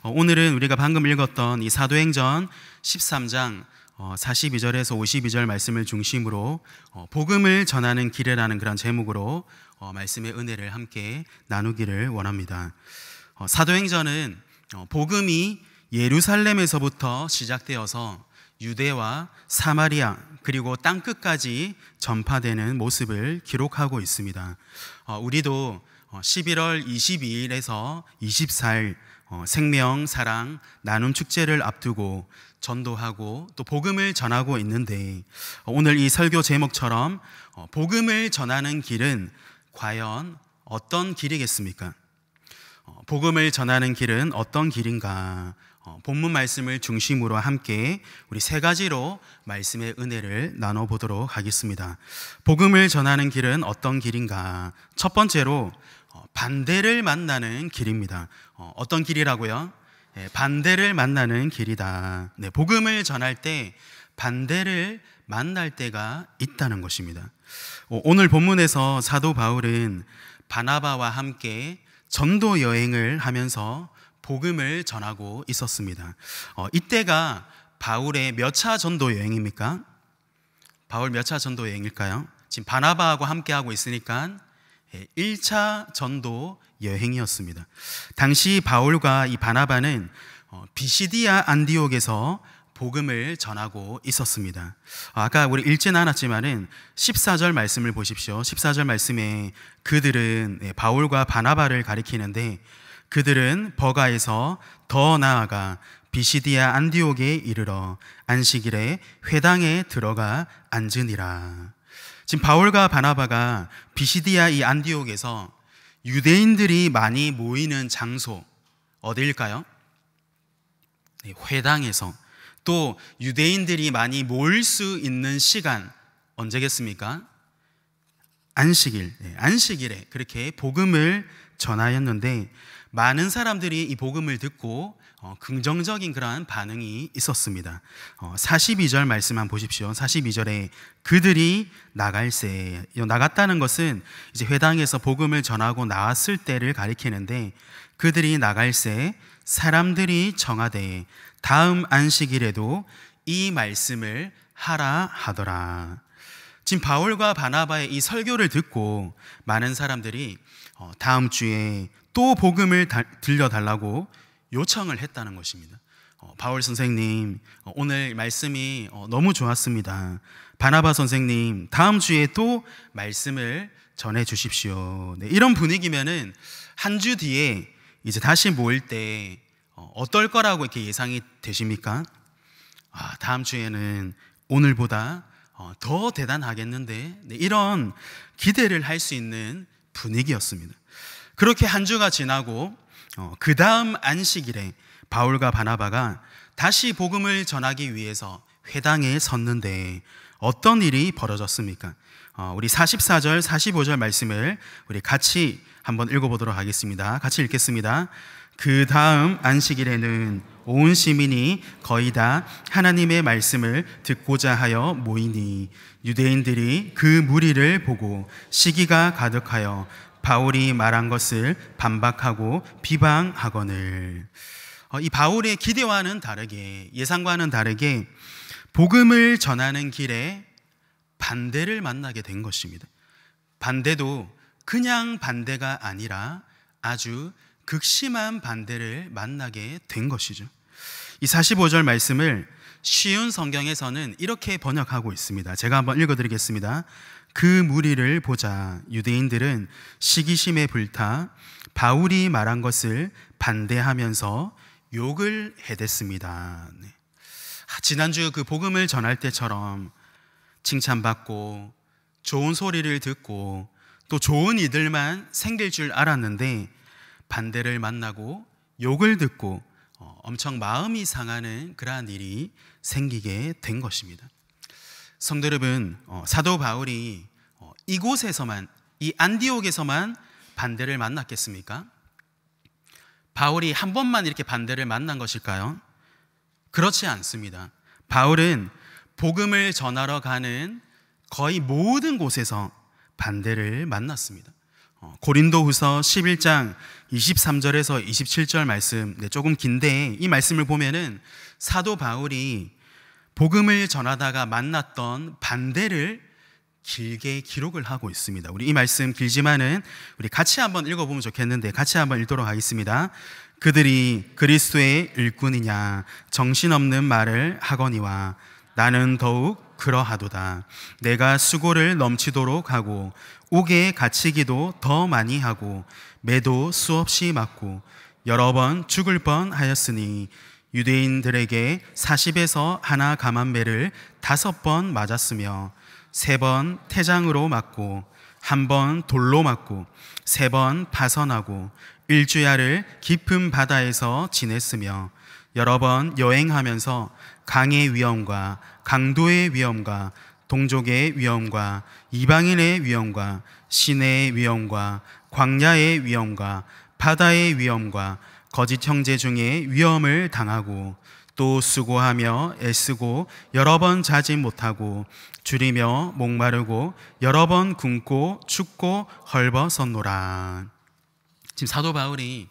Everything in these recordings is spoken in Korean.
오늘은 우리가 방금 읽었던 이 사도행전 13장 42절에서 52절 말씀을 중심으로 복음을 전하는 길이라는 그런 제목으로 말씀의 은혜를 함께 나누기를 원합니다. 사도행전은 복음이 예루살렘에서부터 시작되어서 유대와 사마리아 그리고 땅끝까지 전파되는 모습을 기록하고 있습니다. 우리도 11월 22일에서 24일 생명, 사랑, 나눔 축제를 앞두고 전도하고 또 복음을 전하고 있는데, 오늘 이 설교 제목처럼 복음을 전하는 길은 과연 어떤 길이겠습니까? 복음을 전하는 길은 어떤 길인가? 본문 말씀을 중심으로 함께 우리 세 가지로 말씀의 은혜를 나눠보도록 하겠습니다. 복음을 전하는 길은 어떤 길인가? 첫 번째로 반대를 만나는 길입니다. 어떤 길이라고요? 반대를 만나는 길이다. 복음을 전할 때 반대를 만날 때가 있다는 것입니다. 오늘 본문에서 사도 바울은 바나바와 함께 전도 여행을 하면서 복음을 전하고 있었습니다. 이때가 바울의 몇 차 전도 여행입니까? 바울 몇 차 전도 여행일까요? 지금 바나바하고 함께 하고 있으니까 1차 전도 여행이었습니다. 당시 바울과 이 바나바는 비시디아 안디옥에서 복음을 전하고 있었습니다. 아까 우리 읽지는 않았지만은 14절 말씀을 보십시오. 14절 말씀에 그들은 바울과 바나바를 가리키는데, 그들은 버가에서 더 나아가 비시디아 안디옥에 이르러 안식일에 회당에 들어가 앉으니라. 지금 바울과 바나바가 비시디아 이 안디옥에서 유대인들이 많이 모이는 장소 어디일까요? 회당에서, 또 유대인들이 많이 모일 수 있는 시간 언제겠습니까? 안식일, 안식일에 그렇게 복음을 전하였는데, 많은 사람들이 이 복음을 듣고 긍정적인 그러한 반응이 있었습니다. 42절 말씀만 보십시오. 42절에 그들이 나갈새, 나갔다는 것은 이제 회당에서 복음을 전하고 나왔을 때를 가리키는데, 그들이 나갈새 사람들이 청하되 다음 안식일에도 이 말씀을 하라 하더라. 지금 바울과 바나바의 이 설교를 듣고 많은 사람들이 다음 주에 또 복음을 들려달라고 요청을 했다는 것입니다. 바울 선생님, 오늘 말씀이 너무 좋았습니다. 바나바 선생님, 다음 주에 또 말씀을 전해 주십시오. 이런 분위기면은 한 주 뒤에 이제 다시 모일 때 어떨 거라고 이렇게 예상이 되십니까? 다음 주에는 오늘보다 더 대단하겠는데, 이런 기대를 할 수 있는 분위기였습니다. 그렇게 한 주가 지나고 그 다음 안식일에 바울과 바나바가 다시 복음을 전하기 위해서 회당에 섰는데 어떤 일이 벌어졌습니까? 우리 44절, 45절 말씀을 우리 같이 한번 읽어보도록 하겠습니다. 같이 읽겠습니다. 그 다음 안식일에는 온 시민이 거의 다 하나님의 말씀을 듣고자 하여 모이니 유대인들이 그 무리를 보고 시기가 가득하여 바울이 말한 것을 반박하고 비방하거늘. 이 바울의 기대와는 다르게, 예상과는 다르게 복음을 전하는 길에 반대를 만나게 된 것입니다. 반대도 그냥 반대가 아니라 아주 극심한 반대를 만나게 된 것이죠. 이 45절 말씀을 쉬운 성경에서는 이렇게 번역하고 있습니다. 제가 한번 읽어드리겠습니다. 그 무리를 보자 유대인들은 시기심에 불타 바울이 말한 것을 반대하면서 욕을 해댔습니다. 지난주 그 복음을 전할 때처럼 칭찬받고 좋은 소리를 듣고 또 좋은 이들만 생길 줄 알았는데 반대를 만나고 욕을 듣고 엄청 마음이 상하는 그러한 일이 생기게 된 것입니다. 성도 여러분, 사도 바울이 이곳에서만, 이 안디옥에서만 반대를 만났겠습니까? 바울이 한 번만 이렇게 반대를 만난 것일까요? 그렇지 않습니다. 바울은 복음을 전하러 가는 거의 모든 곳에서 반대를 만났습니다. 고린도후서 11장 23절에서 27절 말씀, 조금 긴데 이 말씀을 보면은 사도 바울이 복음을 전하다가 만났던 반대를 길게 기록을 하고 있습니다. 우리 이 말씀 길지만은 우리 같이 한번 읽어보면 좋겠는데 같이 한번 읽도록 하겠습니다. 그들이 그리스도의 일꾼이냐 정신없는 말을 하거니와 나는 더욱 그러하도다. 내가 수고를 넘치도록 하고 옥에 갇히기도 더 많이 하고 매도 수없이 맞고 여러 번 죽을 뻔하였으니 유대인들에게 40에서 하나 감한매를 5번 맞았으며 3번 태장으로 맞고 1번 돌로 맞고 3번 파선하고 일주야를 깊은 바다에서 지냈으며 여러 번 여행하면서 강의 위험과 강도의 위험과 동족의 위험과 이방인의 위험과 시내의 위험과 광야의 위험과 바다의 위험과 거짓 형제 중에 위험을 당하고 또 수고하며 애쓰고 여러 번 자지 못하고 줄이며 목마르고 여러 번 굶고 춥고 헐벗었노라. 지금 사도 바울이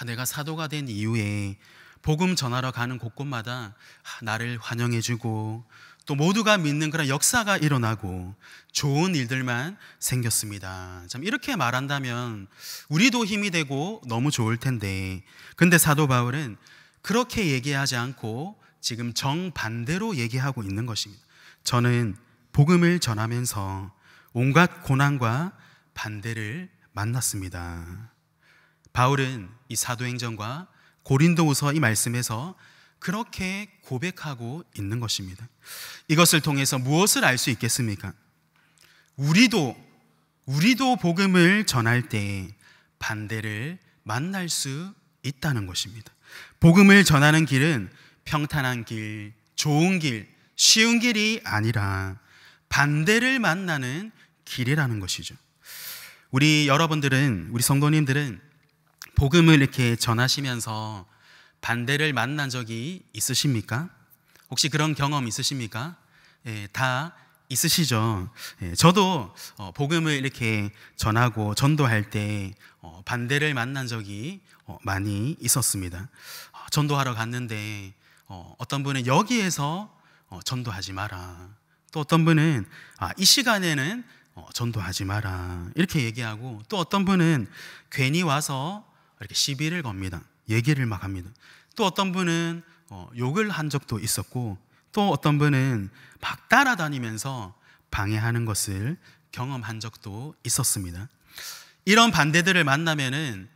내가 사도가 된 이후에 복음 전하러 가는 곳곳마다 나를 환영해주고 또 모두가 믿는 그런 역사가 일어나고 좋은 일들만 생겼습니다. 참 이렇게 말한다면 우리도 힘이 되고 너무 좋을 텐데, 근데 사도 바울은 그렇게 얘기하지 않고 지금 정반대로 얘기하고 있는 것입니다. 저는 복음을 전하면서 온갖 고난과 반대를 만났습니다. 바울은 이 사도행전과 고린도후서 이 말씀에서 그렇게 고백하고 있는 것입니다. 이것을 통해서 무엇을 알 수 있겠습니까? 우리도 복음을 전할 때 반대를 만날 수 있다는 것입니다. 복음을 전하는 길은 평탄한 길, 좋은 길, 쉬운 길이 아니라 반대를 만나는 길이라는 것이죠. 우리 여러분들은, 우리 성도님들은 복음을 이렇게 전하시면서 반대를 만난 적이 있으십니까? 혹시 그런 경험 있으십니까? 다 있으시죠? 저도 복음을 이렇게 전하고 전도할 때 반대를 만난 적이 많이 있었습니다. 전도하러 갔는데 어떤 분은 여기에서 전도하지 마라. 또 어떤 분은 이 시간에는 전도하지 마라. 이렇게 얘기하고 또 어떤 분은 괜히 와서 이렇게 시비를 겁니다. 얘기를 막 합니다. 또 어떤 분은 욕을 한 적도 있었고 또 어떤 분은 막 따라다니면서 방해하는 것을 경험한 적도 있었습니다. 이런 반대들을 만나면은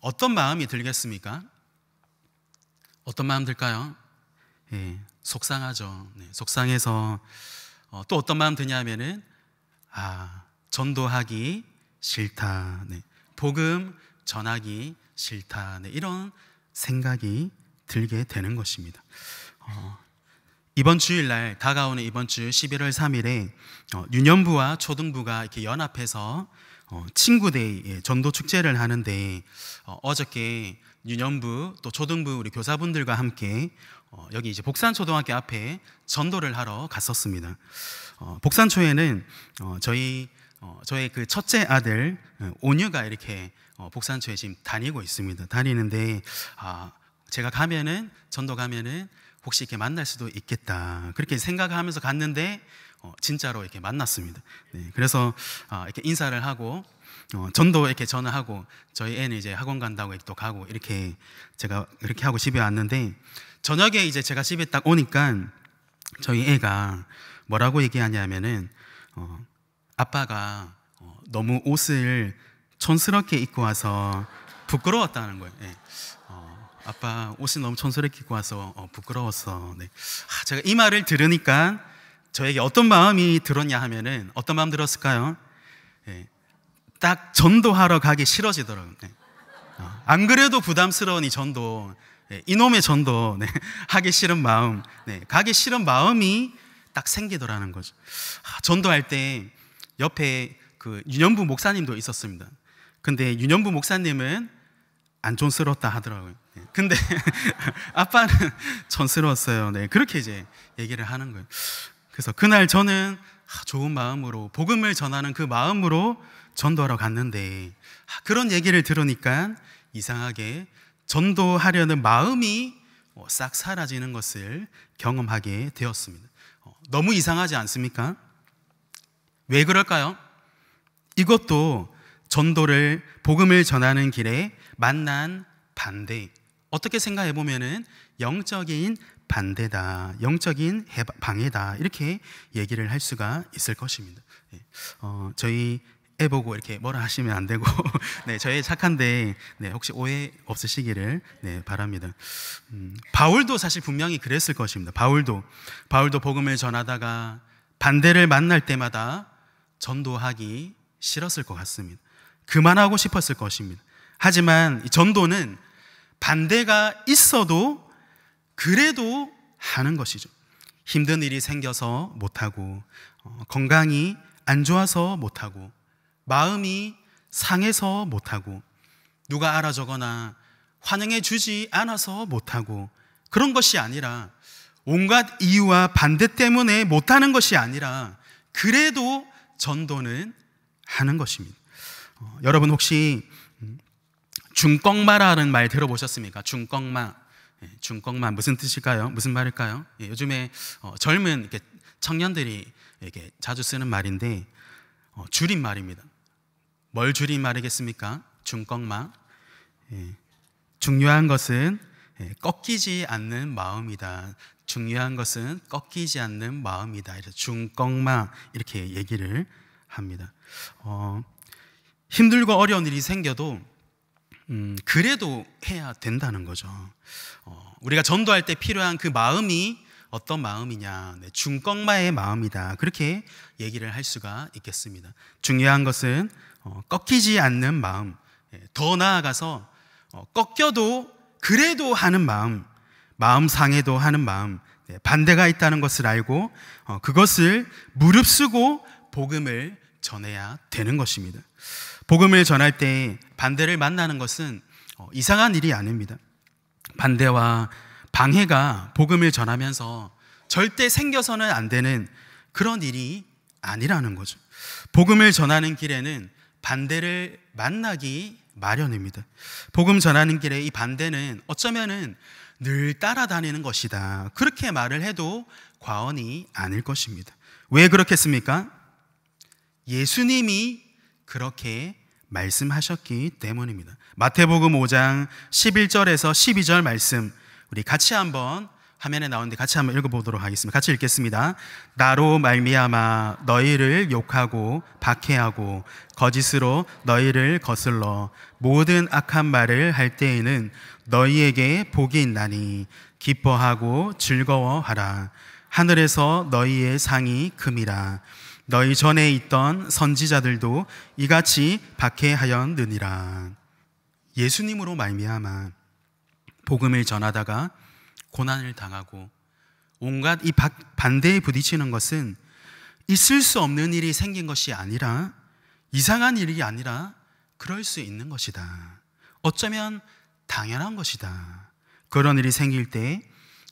어떤 마음이 들겠습니까? 어떤 마음 들까요? 속상하죠. 속상해서 또 어떤 마음 드냐면은 전도하기 싫다. 복음 전하기 싫다. 이런 생각이 들게 되는 것입니다. 이번 주일날 다가오는 이번 주 11월 3일에 유년부와 초등부가 이렇게 연합해서 친구데이 전도 축제를 하는데 어저께 유년부 또 초등부 우리 교사분들과 함께 여기 이제 복산초등학교 앞에 전도를 하러 갔었습니다. 복산초에는 저의 그 첫째 아들 온유가 이렇게 복산초에 지금 다니고 있습니다. 다니는데 제가 가면은 전도 가면은 혹시 이렇게 만날 수도 있겠다 그렇게 생각하면서 갔는데 진짜로 이렇게 만났습니다. 그래서 이렇게 인사를 하고 전도 이렇게 전화하고 저희 애는 이제 학원 간다고 또 가고 이렇게 제가 이렇게 하고 집에 왔는데 저녁에 이제 제가 집에 딱 오니까 저희 애가 뭐라고 얘기하냐면은 아빠가 너무 옷을 촌스럽게 입고 와서 부끄러웠다는 거예요. 아빠 옷이 너무 촌스럽게 입고 와서 부끄러웠어. 제가 이 말을 들으니까 저에게 어떤 마음이 들었냐 하면은 어떤 마음 들었을까요? 딱 전도하러 가기 싫어지더라고요. 안 그래도 부담스러운 이 전도, 이놈의 전도 하기 싫은 마음, 가기 싫은 마음이 딱 생기더라는 거죠. 전도할 때 옆에 그 유년부 목사님도 있었습니다. 근데 유년부 목사님은 안 촌스럽다 하더라고요. 근데 아빠는 촌스러웠어요. 그렇게 이제 얘기를 하는 거예요. 그래서 그날 저는 좋은 마음으로 복음을 전하는 그 마음으로 전도하러 갔는데 그런 얘기를 들으니까 이상하게 전도하려는 마음이 싹 사라지는 것을 경험하게 되었습니다. 너무 이상하지 않습니까? 왜 그럴까요? 이것도 전도를 복음을 전하는 길에 만난 반대, 어떻게 생각해 보면은 영적인 반대다, 영적인 방해다, 이렇게 얘기를 할 수가 있을 것입니다. 저희 애 보고 이렇게 뭐라 하시면 안 되고 네, 저희 착한데 혹시 오해 없으시기를 바랍니다. 바울도 사실 분명히 그랬을 것입니다. 바울도 복음을 전하다가 반대를 만날 때마다 전도하기 싫었을 것 같습니다. 그만하고 싶었을 것입니다. 하지만 전도는 반대가 있어도 그래도 하는 것이죠. 힘든 일이 생겨서 못하고, 건강이 안 좋아서 못하고, 마음이 상해서 못하고, 누가 알아주거나 환영해 주지 않아서 못하고, 그런 것이 아니라 온갖 이유와 반대 때문에 못하는 것이 아니라 그래도 전도는 하는 것입니다. 여러분 혹시 중꺽마라는 말 들어보셨습니까? 중꺽마. 중꺽마 무슨 뜻일까요? 무슨 말일까요? 요즘에 젊은 청년들이 이렇게 자주 쓰는 말인데 줄임말입니다. 뭘 줄임말이겠습니까? 중꺽마. 중요한 것은 꺾이지 않는 마음이다. 중요한 것은 꺾이지 않는 마음이다. 이래서 중꺽마 이렇게 얘기를 합니다. 힘들고 어려운 일이 생겨도 그래도 해야 된다는 거죠. 우리가 전도할 때 필요한 그 마음이 어떤 마음이냐? 중꺽마의 마음이다. 그렇게 얘기를 할 수가 있겠습니다. 중요한 것은 꺾이지 않는 마음, 더 나아가서 꺾여도 그래도 하는 마음, 마음 상해도 하는 마음, 반대가 있다는 것을 알고 그것을 무릅쓰고 복음을 전해야 되는 것입니다. 복음을 전할 때 반대를 만나는 것은 이상한 일이 아닙니다. 반대와 방해가 복음을 전하면서 절대 생겨서는 안 되는 그런 일이 아니라는 거죠. 복음을 전하는 길에는 반대를 만나기 마련입니다. 복음 전하는 길에 이 반대는 어쩌면은 늘 따라다니는 것이다. 그렇게 말을 해도 과언이 아닐 것입니다. 왜 그렇겠습니까? 예수님이 그렇게 말씀하셨기 때문입니다. 마태복음 5장 11절에서 12절 말씀 우리 같이 한번 화면에 나오는데 같이 한번 읽어보도록 하겠습니다. 같이 읽겠습니다. 나로 말미암아 너희를 욕하고 박해하고 거짓으로 너희를 거슬러 모든 악한 말을 할 때에는 너희에게 복이 있나니 기뻐하고 즐거워하라. 하늘에서 너희의 상이 큼이라. 너희 전에 있던 선지자들도 이같이 박해하였느니라. 예수님으로 말미암아 복음을 전하다가 고난을 당하고 온갖 이 반대에 부딪히는 것은 있을 수 없는 일이 생긴 것이 아니라 이상한 일이 아니라 그럴 수 있는 것이다. 어쩌면 당연한 것이다. 그런 일이 생길 때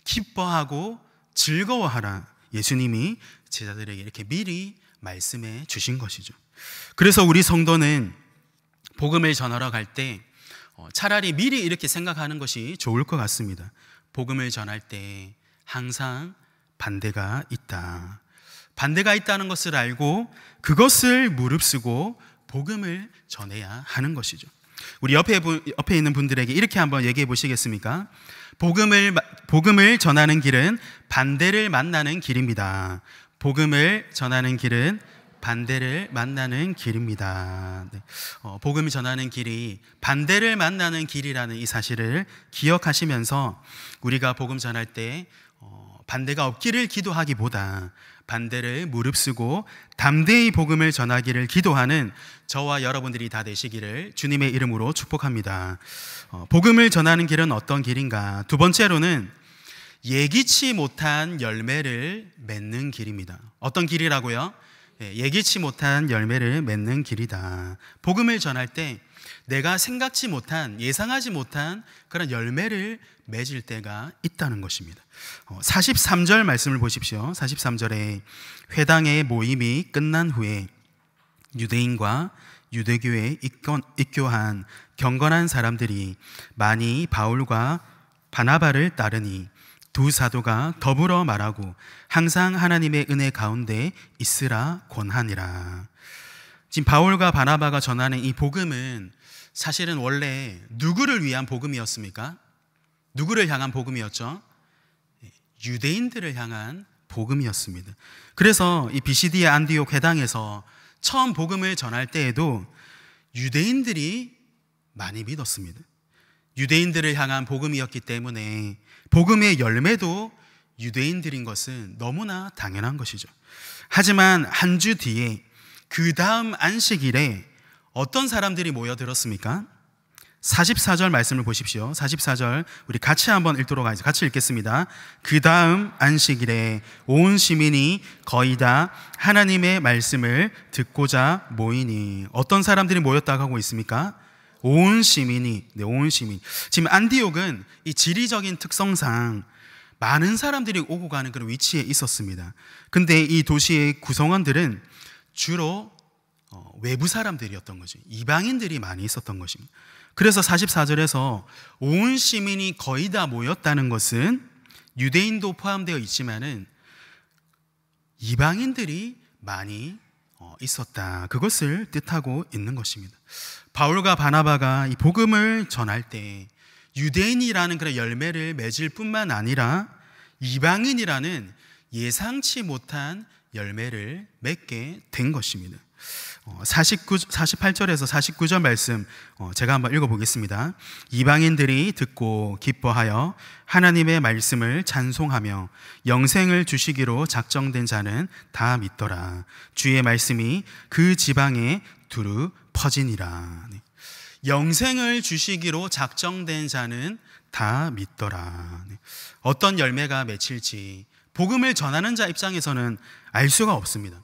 기뻐하고 즐거워하라. 예수님이 제자들에게 이렇게 미리 말씀해 주신 것이죠. 그래서 우리 성도는 복음을 전하러 갈 때 차라리 미리 이렇게 생각하는 것이 좋을 것 같습니다. 복음을 전할 때 항상 반대가 있다. 반대가 있다는 것을 알고 그것을 무릅쓰고 복음을 전해야 하는 것이죠. 우리 옆에 있는 분들에게 이렇게 한번 얘기해 보시겠습니까? 복음을 전하는 길은 반대를 만나는 길입니다. 복음을 전하는 길은 반대를 만나는 길입니다. 복음을 전하는 길이 반대를 만나는 길이라는 이 사실을 기억하시면서 우리가 복음 전할 때 반대가 없기를 기도하기보다 반대를 무릅쓰고 담대히 복음을 전하기를 기도하는 저와 여러분들이 다 되시기를 주님의 이름으로 축복합니다. 복음을 전하는 길은 어떤 길인가? 두 번째로는 예기치 못한 열매를 맺는 길입니다. 어떤 길이라고요? 예기치 못한 열매를 맺는 길이다. 복음을 전할 때 내가 생각지 못한, 예상하지 못한 그런 열매를 맺을 때가 있다는 것입니다. 43절 말씀을 보십시오. 43절에 회당의 모임이 끝난 후에 유대인과 유대교에 입교한 경건한 사람들이 많이 바울과 바나바를 따르니 두 사도가 더불어 말하고 항상 하나님의 은혜 가운데 있으라 권하니라. 지금 바울과 바나바가 전하는 이 복음은 사실은 원래 누구를 위한 복음이었습니까? 누구를 향한 복음이었죠? 유대인들을 향한 복음이었습니다. 그래서 이 비시디의 안디옥 회당에서 처음 복음을 전할 때에도 유대인들이 많이 믿었습니다. 유대인들을 향한 복음이었기 때문에 복음의 열매도 유대인들인 것은 너무나 당연한 것이죠. 하지만 한 주 뒤에 그 다음 안식일에 어떤 사람들이 모여들었습니까? 44절 말씀을 보십시오. 44절 우리 같이 한번 읽도록 하겠습니다. 같이 읽겠습니다. 그 다음 안식일에 온 시민이 거의 다 하나님의 말씀을 듣고자 모이니. 어떤 사람들이 모였다고 하고 있습니까? 온 시민이. 네, 온 시민. 지금 안디옥은 이 지리적인 특성상 많은 사람들이 오고 가는 그런 위치에 있었습니다. 근데 이 도시의 구성원들은 주로 외부 사람들이었던 거죠. 이방인들이 많이 있었던 것입니다. 그래서 44절에서 온 시민이 거의 다 모였다는 것은 유대인도 포함되어 있지만은 이방인들이 많이 있었다. 그것을 뜻하고 있는 것입니다. 바울과 바나바가 이 복음을 전할 때 유대인이라는 그런 열매를 맺을 뿐만 아니라 이방인이라는 예상치 못한 열매를 맺게 된 것입니다. 48절에서 49절 말씀 제가 한번 읽어보겠습니다. 이방인들이 듣고 기뻐하여 하나님의 말씀을 찬송하며 영생을 주시기로 작정된 자는 다 믿더라. 주의 말씀이 그 지방에 두루 퍼지니라. 영생을 주시기로 작정된 자는 다 믿더라. 어떤 열매가 맺힐지 복음을 전하는 자 입장에서는 알 수가 없습니다.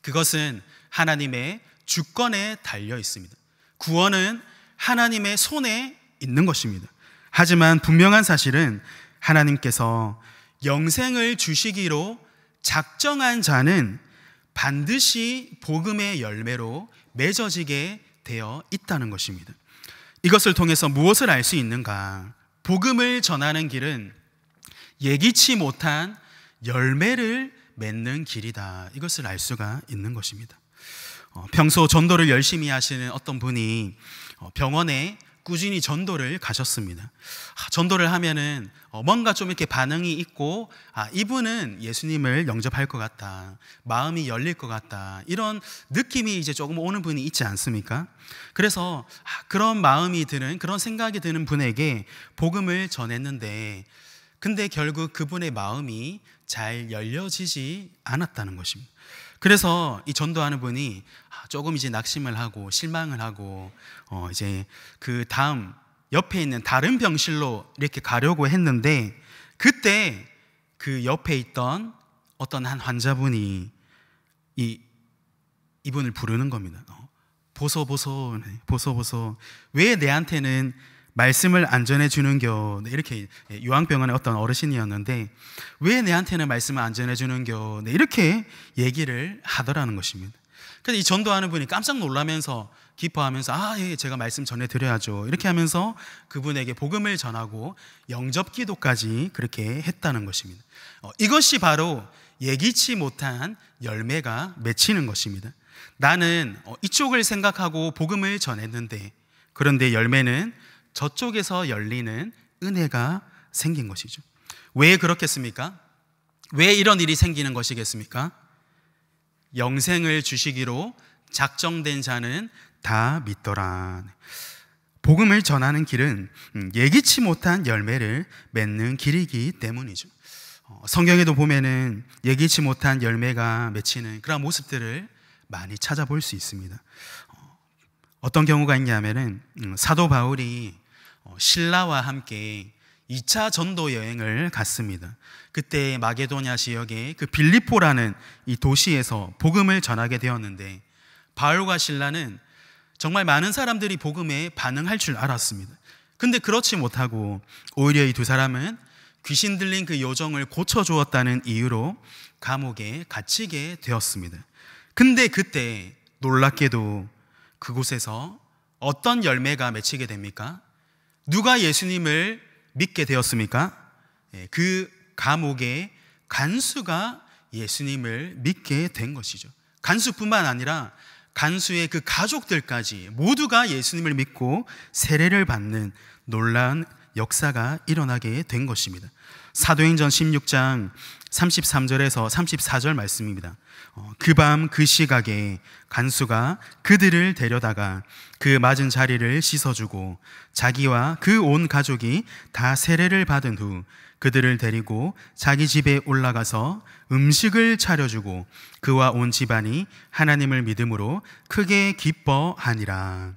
그것은 하나님의 주권에 달려 있습니다. 구원은 하나님의 손에 있는 것입니다. 하지만 분명한 사실은 하나님께서 영생을 주시기로 작정한 자는 반드시 복음의 열매로 맺어지게 되어 있다는 것입니다. 이것을 통해서 무엇을 알 수 있는가? 복음을 전하는 길은 예기치 못한 열매를 맺는 길이다. 이것을 알 수가 있는 것입니다. 평소 전도를 열심히 하시는 어떤 분이 병원에 꾸준히 전도를 가셨습니다. 전도를 하면은 뭔가 좀 이렇게 반응이 있고 이분은 예수님을 영접할 것 같다, 마음이 열릴 것 같다, 이런 느낌이 이제 조금 오는 분이 있지 않습니까? 그래서 그런 마음이 드는, 그런 생각이 드는 분에게 복음을 전했는데 근데 결국 그분의 마음이 잘 열려지지 않았다는 것입니다. 그래서 이 전도하는 분이 조금 이제 낙심을 하고 실망을 하고 이제 그 다음 옆에 있는 다른 병실로 이렇게 가려고 했는데 그때 그 옆에 있던 어떤 한 환자분이 이분을 부르는 겁니다. 보소 왜 내한테는 말씀을 안 전해주는겨. 이렇게 요양병원의 어떤 어르신이었는데 왜 내한테는 말씀을 안 전해주는겨. 이렇게 얘기를 하더라는 것입니다. 그래서 이 전도하는 분이 깜짝 놀라면서 기뻐하면서 예, 제가 말씀 전해드려야죠. 이렇게 하면서 그분에게 복음을 전하고 영접 기도까지 그렇게 했다는 것입니다. 이것이 바로 예기치 못한 열매가 맺히는 것입니다. 나는 이쪽을 생각하고 복음을 전했는데 그런데 열매는 저쪽에서 열리는 은혜가 생긴 것이죠. 왜 그렇겠습니까? 왜 이런 일이 생기는 것이겠습니까? 영생을 주시기로 작정된 자는 다 믿더라. 복음을 전하는 길은 예기치 못한 열매를 맺는 길이기 때문이죠. 성경에도 보면은 예기치 못한 열매가 맺히는 그런 모습들을 많이 찾아볼 수 있습니다. 어떤 경우가 있냐면은 사도 바울이 신라와 함께 2차 전도 여행을 갔습니다. 그때 마게도냐 지역의 그 빌립보라는 이 도시에서 복음을 전하게 되었는데 바울과 신라는 정말 많은 사람들이 복음에 반응할 줄 알았습니다. 근데 그렇지 못하고 오히려 이 두 사람은 귀신 들린 그 요정을 고쳐주었다는 이유로 감옥에 갇히게 되었습니다. 근데 그때 놀랍게도 그곳에서 어떤 열매가 맺히게 됩니까? 누가 예수님을 믿게 되었습니까? 그 감옥의 간수가 예수님을 믿게 된 것이죠. 간수뿐만 아니라 간수의 그 가족들까지 모두가 예수님을 믿고 세례를 받는 놀라운 역사가 일어나게 된 것입니다. 사도행전 16장 33절에서 34절 말씀입니다. 그 밤 그 시각에 간수가 그들을 데려다가 그 맞은 자리를 씻어주고 자기와 그 온 가족이 다 세례를 받은 후 그들을 데리고 자기 집에 올라가서 음식을 차려주고 그와 온 집안이 하나님을 믿음으로 크게 기뻐하니라.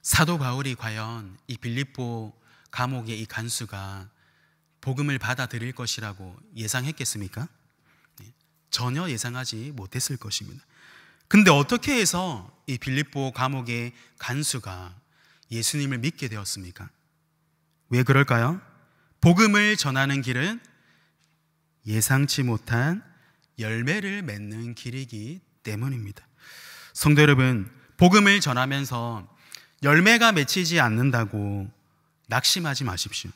사도 바울이 과연 이 빌립보 감옥의 이 간수가 복음을 받아들일 것이라고 예상했겠습니까? 전혀 예상하지 못했을 것입니다. 근데 어떻게 해서 이 빌립보 감옥의 간수가 예수님을 믿게 되었습니까? 왜 그럴까요? 복음을 전하는 길은 예상치 못한 열매를 맺는 길이기 때문입니다. 성도 여러분, 복음을 전하면서 열매가 맺히지 않는다고 낙심하지 마십시오.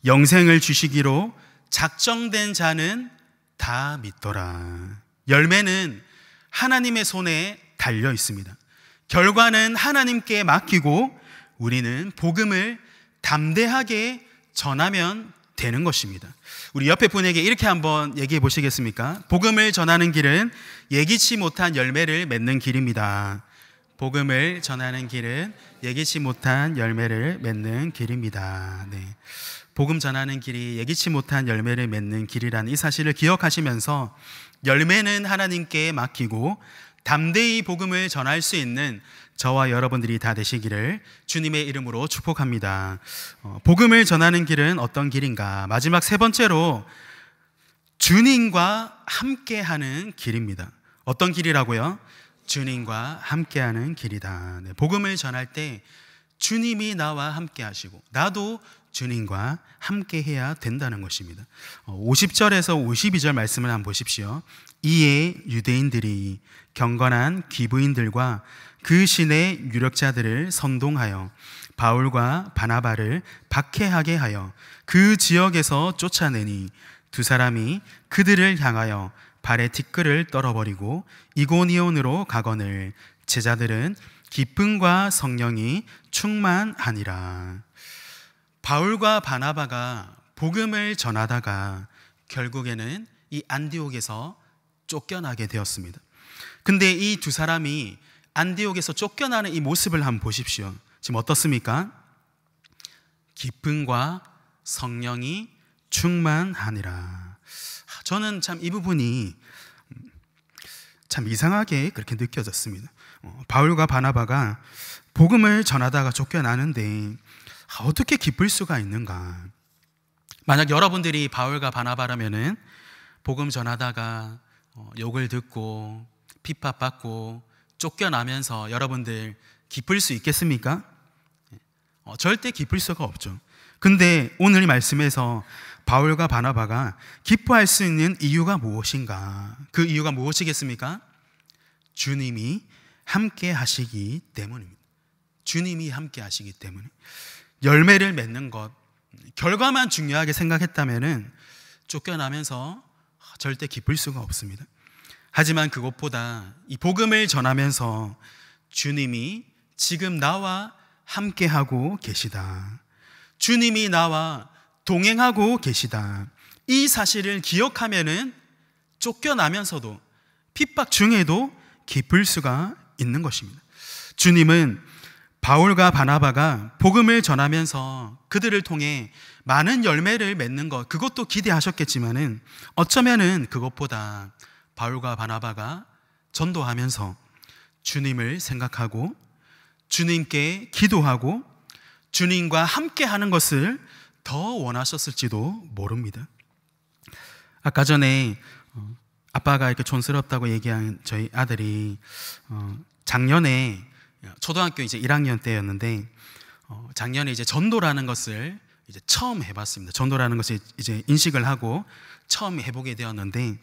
영생을 주시기로 작정된 자는 다 믿더라. 열매는 하나님의 손에 달려 있습니다. 결과는 하나님께 맡기고 우리는 복음을 담대하게 전하면 되는 것입니다. 우리 옆에 분에게 이렇게 한번 얘기해 보시겠습니까? 복음을 전하는 길은 예기치 못한 열매를 맺는 길입니다. 복음을 전하는 길은 예기치 못한 열매를 맺는 길입니다. 네. 복음 전하는 길이 예기치 못한 열매를 맺는 길이라는 이 사실을 기억하시면서 열매는 하나님께 맡기고 담대히 복음을 전할 수 있는 저와 여러분들이 다 되시기를 주님의 이름으로 축복합니다. 복음을 전하는 길은 어떤 길인가? 마지막 세 번째로 주님과 함께하는 길입니다. 어떤 길이라고요? 주님과 함께하는 길이다. 네, 복음을 전할 때 주님이 나와 함께 하시고 나도 주님과 함께해야 된다는 것입니다. 50절에서 52절 말씀을 한번 보십시오. 이에 유대인들이 경건한 귀부인들과 그 신의 유력자들을 선동하여 바울과 바나바를 박해하게 하여 그 지역에서 쫓아내니 두 사람이 그들을 향하여 발에 티끌을 떨어버리고 이고니온으로 가거늘 제자들은 기쁨과 성령이 충만하니라. 바울과 바나바가 복음을 전하다가 결국에는 이 안디옥에서 쫓겨나게 되었습니다. 근데 이 두 사람이 안디옥에서 쫓겨나는 이 모습을 한번 보십시오. 지금 어떻습니까? 기쁨과 성령이 충만하니라. 저는 참 이 부분이 참 이상하게 그렇게 느껴졌습니다. 바울과 바나바가 복음을 전하다가 쫓겨나는데 어떻게 기쁠 수가 있는가? 만약 여러분들이 바울과 바나바라면은 복음 전하다가 욕을 듣고 핍박받고 쫓겨나면서 여러분들 기쁠 수 있겠습니까? 절대 기쁠 수가 없죠. 근데 오늘 이 말씀에서 바울과 바나바가 기뻐할 수 있는 이유가 무엇인가? 그 이유가 무엇이겠습니까? 주님이 함께 하시기 때문입니다. 주님이 함께 하시기 때문에. 열매를 맺는 것, 결과만 중요하게 생각했다면은 쫓겨나면서 절대 기쁠 수가 없습니다. 하지만 그것보다 이 복음을 전하면서 주님이 지금 나와 함께하고 계시다. 주님이 나와 동행하고 계시다. 이 사실을 기억하면은 쫓겨나면서도 핍박 중에도 기쁠 수가 있는 것입니다. 주님은 바울과 바나바가 복음을 전하면서 그들을 통해 많은 열매를 맺는 것, 그것도 기대하셨겠지만은 어쩌면은 그것보다 바울과 바나바가 전도하면서 주님을 생각하고 주님께 기도하고 주님과 함께 하는 것을 더 원하셨을지도 모릅니다. 아까 전에 아빠가 이렇게 촌스럽다고 얘기한 저희 아들이 작년에 초등학교 이제 1학년 때였는데 작년에 이제 전도라는 것을 이제 처음 해봤습니다. 전도라는 것을 이제 인식을 하고 처음 해보게 되었는데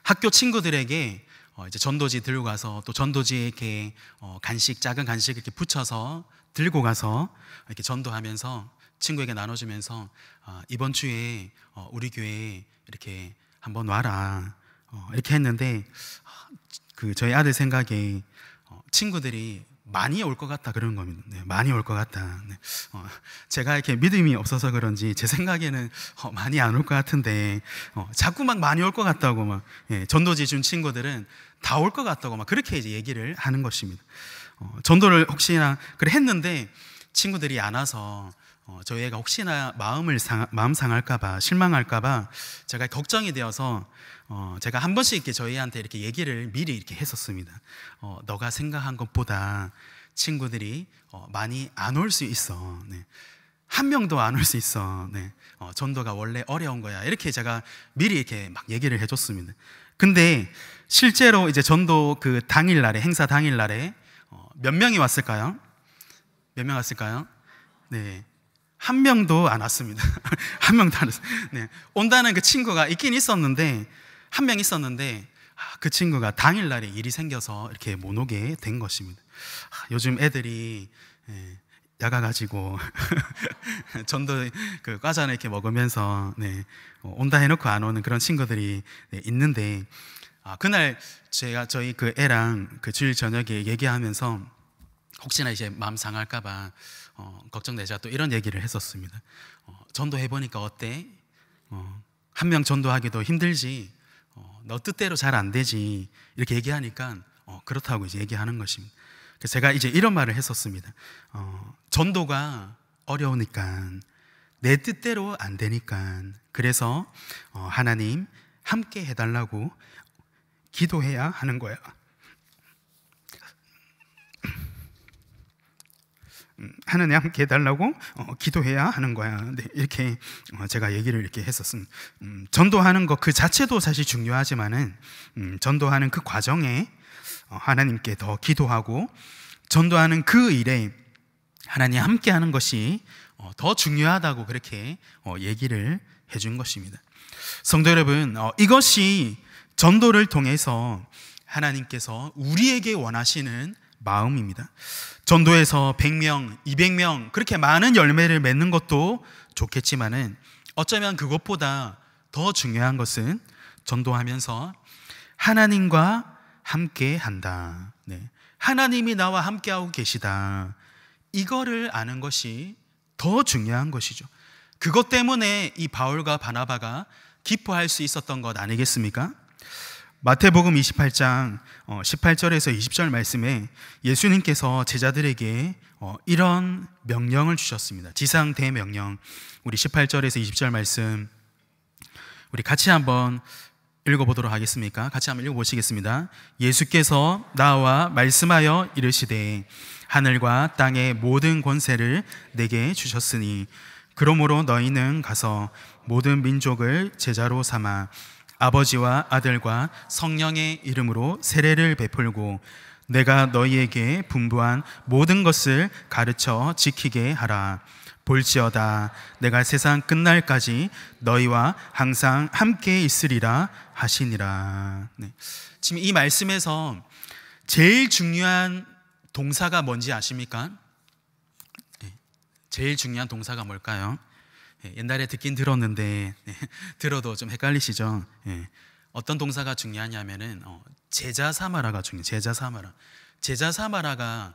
학교 친구들에게 이제 전도지 들고 가서 또 전도지에 이렇게 간식, 작은 간식 이렇게 붙여서 들고 가서 이렇게 전도하면서 친구에게 나눠주면서 이번 주에 우리 교회에 이렇게 한번 와라 이렇게 했는데 그 저희 아들 생각에 친구들이 많이 올 것 같다 그러는 겁니다. 네, 많이 올 것 같다. 네. 제가 이렇게 믿음이 없어서 그런지 제 생각에는 많이 안 올 것 같은데 자꾸 막 많이 올 것 같다고 막 전도지 준 친구들은 다 올 것 같다고 막 그렇게 이제 얘기를 하는 것입니다. 전도를 혹시나 그래 했는데 친구들이 안 와서 저희 애가 혹시나 마음 상할까봐 실망할까봐 제가 걱정이 되어서 제가 한 번씩 이렇게 저희한테 이렇게 얘기를 미리 이렇게 했었습니다. 너가 생각한 것보다 친구들이 많이 안 올 수 있어. 네. 한 명도 안 올 수 있어. 네. 전도가 원래 어려운 거야. 이렇게 제가 미리 이렇게 막 얘기를 해줬습니다. 근데 실제로 이제 전도 그 당일날에 행사 당일날에 몇 명이 왔을까요? 몇 명 왔을까요? 네. 한 명도 안 왔습니다. 한 명도 안 왔어요. 네. 온다는 그 친구가 있긴 있었는데 한 명 있었는데 그 친구가 당일날에 일이 생겨서 이렇게 못 오게 된 것입니다. 요즘 애들이 야가가지고 전도 그 과자를 이렇게 먹으면서 온다 해놓고 안 오는 그런 친구들이 있는데 그날 저희 그 애랑 그 주일 저녁에 얘기하면서 혹시나 이제 마음 상할까봐 걱정되자 또 이런 얘기를 했었습니다. 전도해보니까 어때? 한 명 전도하기도 힘들지. 너 뜻대로 잘 안 되지. 이렇게 얘기하니까 그렇다고 이제 얘기하는 것입니다. 그래서 제가 이제 이런 말을 했었습니다. 전도가 어려우니까 내 뜻대로 안 되니까 그래서 하나님 함께 해달라고 기도해야 하는 거야. 하나님 함께 해달라고 기도해야 하는 거야. 네, 이렇게 제가 얘기를 이렇게 했었습니다. 전도하는 것 그 자체도 사실 중요하지만은 전도하는 그 과정에 하나님께 더 기도하고 전도하는 그 일에 하나님 함께 하는 것이 더 중요하다고 그렇게 얘기를 해준 것입니다. 성도 여러분, 이것이 전도를 통해서 하나님께서 우리에게 원하시는 마음입니다. 전도에서 100명, 200명 그렇게 많은 열매를 맺는 것도 좋겠지만은 어쩌면 그것보다 더 중요한 것은 전도하면서 하나님과 함께 한다. 네. 하나님이 나와 함께하고 계시다. 이거를 아는 것이 더 중요한 것이죠. 그것 때문에 이 바울과 바나바가 기뻐할 수 있었던 것 아니겠습니까? 마태복음 28장 18절에서 20절 말씀에 예수님께서 제자들에게 이런 명령을 주셨습니다. 지상 대명령. 우리 18절에서 20절 말씀 우리 같이 한번 읽어보도록 하겠습니까? 같이 한번 읽어보시겠습니다. 예수께서 나와 말씀하여 이르시되 하늘과 땅의 모든 권세를 내게 주셨으니 그러므로 너희는 가서 모든 민족을 제자로 삼아 아버지와 아들과 성령의 이름으로 세례를 베풀고 내가 너희에게 분부한 모든 것을 가르쳐 지키게 하라. 볼지어다 내가 세상 끝날까지 너희와 항상 함께 있으리라 하시니라. 네. 지금 이 말씀에서 제일 중요한 동사가 뭔지 아십니까? 네. 제일 중요한 동사가 뭘까요? 옛날에 듣긴 들었는데 들어도 좀 헷갈리시죠? 어떤 동사가 중요하냐면은 제자 삼아라가 중요해요. 제자 삼아라. 제자 삼아라가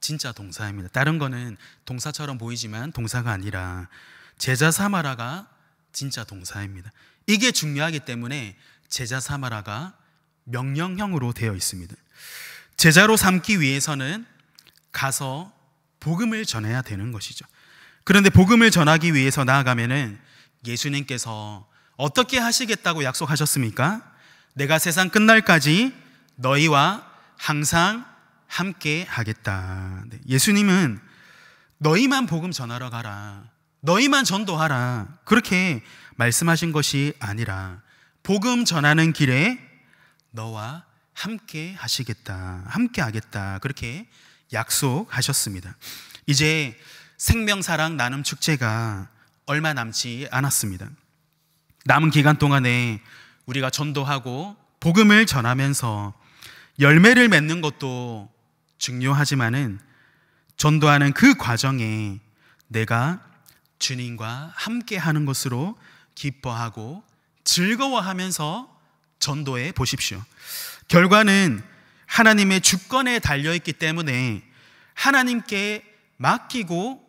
진짜 동사입니다. 다른 거는 동사처럼 보이지만 동사가 아니라 제자 삼아라가 진짜 동사입니다. 이게 중요하기 때문에 제자 삼아라가 명령형으로 되어 있습니다. 제자로 삼기 위해서는 가서 복음을 전해야 되는 것이죠. 그런데 복음을 전하기 위해서 나아가면은 예수님께서 어떻게 하시겠다고 약속하셨습니까? 내가 세상 끝날까지 너희와 항상 함께 하겠다. 네. 예수님은 너희만 복음 전하러 가라. 너희만 전도하라. 그렇게 말씀하신 것이 아니라 복음 전하는 길에 너와 함께 하시겠다, 함께 하겠다, 그렇게 약속하셨습니다. 이제 생명사랑 나눔 축제가 얼마 남지 않았습니다. 남은 기간 동안에 우리가 전도하고 복음을 전하면서 열매를 맺는 것도 중요하지만은 전도하는 그 과정에 내가 주님과 함께 하는 것으로 기뻐하고 즐거워하면서 전도해 보십시오. 결과는 하나님의 주권에 달려있기 때문에 하나님께 맡기고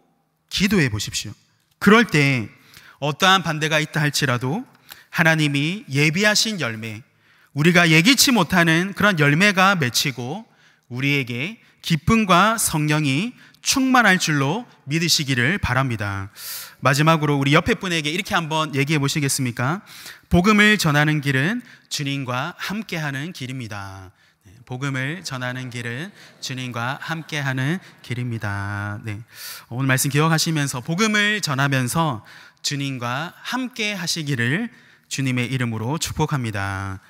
기도해 보십시오. 그럴 때 어떠한 반대가 있다 할지라도 하나님이 예비하신 열매, 우리가 예기치 못하는 그런 열매가 맺히고 우리에게 기쁨과 성령이 충만할 줄로 믿으시기를 바랍니다. 마지막으로 우리 옆에 분에게 이렇게 한번 얘기해 보시겠습니까? 복음을 전하는 길은 주님과 함께하는 길입니다. 복음을 전하는 길은 주님과 함께하는 길입니다. 네. 오늘 말씀 기억하시면서 복음을 전하면서 주님과 함께 하시기를 주님의 이름으로 축복합니다.